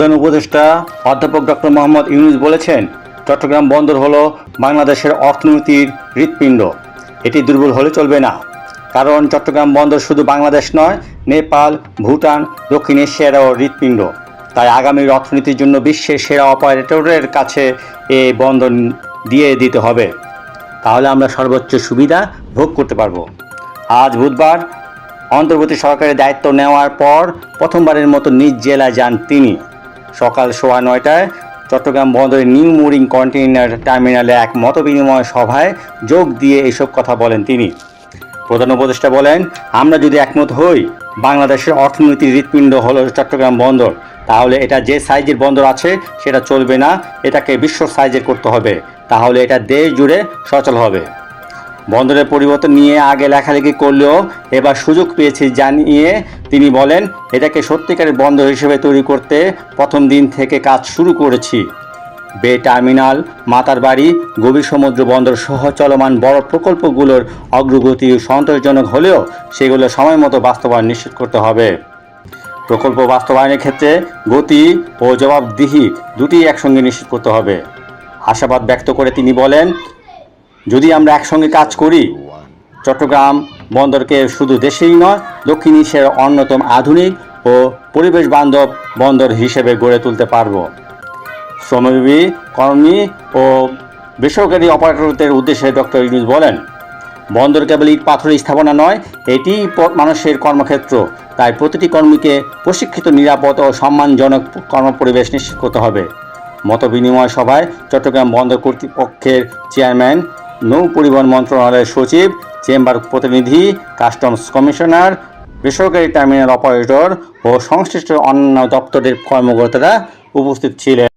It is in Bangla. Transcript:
প্রধান উপদেষ্টা অধ্যাপক ডক্টর মোহাম্মদ ইউনূস বলেছেন, চট্টগ্রাম বন্দর হলো বাংলাদেশের অর্থনীতির হৃৎপিণ্ড। এটি দুর্বল হলে চলবে না। কারণ চট্টগ্রাম বন্দর শুধু বাংলাদেশ নয়, নেপাল, ভুটান, দক্ষিণ এশিয়ারও হৃৎপিণ্ড। তাই আগামীর অর্থনীতির জন্য বিশ্বের সেরা অপারেটরের কাছে এ বন্দর দিয়ে দিতে হবে। তাহলে আমরা সর্বোচ্চ সুবিধা ভোগ করতে পারবো। আজ বুধবার অন্তর্বর্তী সরকারের দায়িত্ব নেওয়ার পর প্রথমবারের মতো নিজ জেলায় যান তিনি। সকাল 9:15টায় চট্টগ্রাম বন্দরের নিউ মুরিং কন্টেইনার টার্মিনালে এক মতবিনিময় সভায় যোগ দিয়ে এসব কথা বলেন তিনি। প্রধান উপদেষ্টা বলেন, আমরা যদি একমত হই বাংলাদেশের অর্থনীতির হৃৎপিণ্ড হলো চট্টগ্রাম বন্দর, তাহলে এটা যে সাইজের বন্দর আছে সেটা চলবে না, এটাকে বিশ্ব সাইজের করতে হবে। তাহলে এটা দেশ জুড়ে সচল হবে। বন্দরের পরিবর্তন নিয়ে আগে লেখালেখি করলেও এবার সুযোগ পেয়েছি জানিয়ে তিনি বলেন, এটাকে সত্যিকারের বন্দর হিসেবে তৈরি করতে প্রথম দিন থেকে কাজ শুরু করেছি। বে টার্মিনাল, মাতারবাড়ি, গভীর সমুদ্র বন্দর সহ চলমান বড় প্রকল্পগুলোর অগ্রগতি সন্তোষজনক হলেও সেগুলো সময়মতো বাস্তবায়ন নিশ্চিত করতে হবে। প্রকল্প বাস্তবায়নের ক্ষেত্রে গতি ও জবাবদিহি দুটি একসঙ্গে নিশ্চিত করতে হবে। আশাবাদ ব্যক্ত করে তিনি বলেন, যদি আমরা একসঙ্গে কাজ করি, চট্টগ্রাম বন্দরকে শুধু দেশেই নয়, দক্ষিণ এশিয়ার অন্যতম আধুনিক ও পরিবেশ বান্ধব বন্দর হিসেবে গড়ে তুলতে পারব। শ্রমজীবী, কর্মী ও বেসরকারি অপারেটরদের উদ্দেশ্যে ডক্টর ইউনূস বলেন, বন্দর কেবল ইট পাথরের স্থাপনা নয়, এটি মানুষের কর্মক্ষেত্র। তাই প্রতিটি কর্মীকে প্রশিক্ষিত, নিরাপদ ও সম্মানজনক কর্মপরিবেশ নিশ্চিত করতে হবে। মতবিনিময় সভায় চট্টগ্রাম বন্দর কর্তৃপক্ষের চেয়ারম্যান, নৌ পরিবহন মন্ত্রণালয়ের সচিব, চেম্বার প্রতিনিধি, কাস্টমস কমিশনার, বেসরকারি টার্মিনাল অপারেটর ও সংশ্লিষ্ট অন্যান্য দপ্তরের কর্মকর্তারা উপস্থিত ছিলেন।